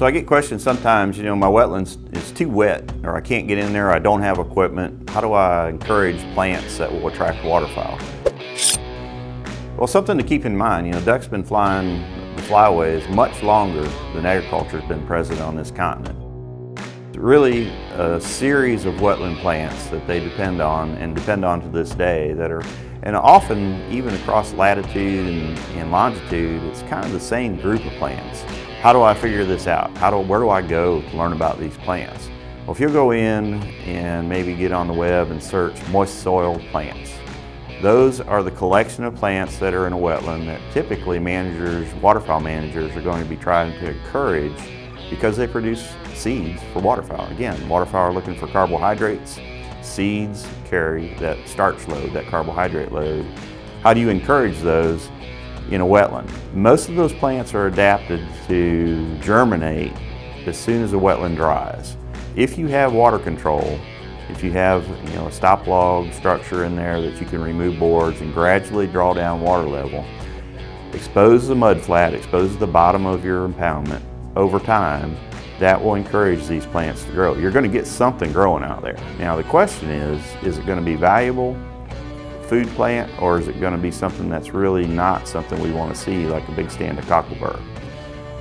So I get questions sometimes, my wetlands is too wet, or I can't get in there, I don't have equipment. How do I encourage plants that will attract waterfowl? Well, something to keep in mind, ducks have been flying the flyways much longer than agriculture has been present on this continent. It's really a series of wetland plants that they depend on to this day that are, and often even across latitude and longitude, it's kind of the same group of plants. How do I figure this out? Where do I go to learn about these plants? Well, if you'll go in and maybe get on the web and search moist soil plants, those are the collection of plants that are in a wetland that typically waterfowl managers are going to be trying to encourage because they produce seeds for waterfowl. Again, waterfowl are looking for carbohydrates. Seeds carry that starch load, that carbohydrate load. How do you encourage those in a wetland? Most of those plants are adapted to germinate as soon as the wetland dries. If you have water control, if you have a stop log structure in there that you can remove boards and gradually draw down water level, expose the mud flat, expose the bottom of your impoundment over time, that will encourage these plants to grow. You're going to get something growing out there. Now the question is it going to be valuable food plant, or is it going to be something that's really not something we want to see, like a big stand of cockleburr?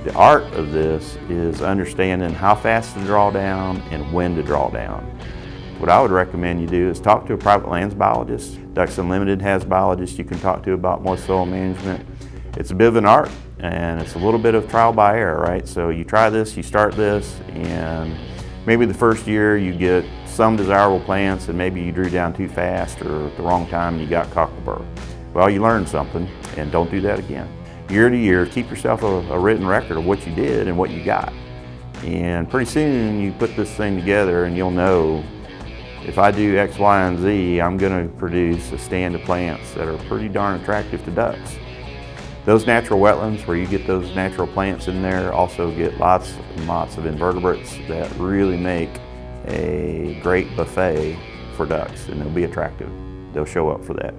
The art of this is understanding how fast to draw down and when to draw down. What I would recommend you do is talk to a private lands biologist. Ducks Unlimited has biologists you can talk to about moist soil management. It's a bit of an art, and it's a little bit of trial by error, right? So you try this, you start this, and maybe the first year you get some desirable plants and maybe you drew down too fast or at the wrong time and you got cockleburr. Well, you learned something, and don't do that again. Year to year, keep yourself a written record of what you did and what you got. And pretty soon you put this thing together and you'll know, if I do X, Y, and Z, I'm going to produce a stand of plants that are pretty darn attractive to ducks. Those natural wetlands where you get those natural plants in there also get lots and lots of invertebrates that really make a great buffet for ducks, and they'll be attractive. They'll show up for that.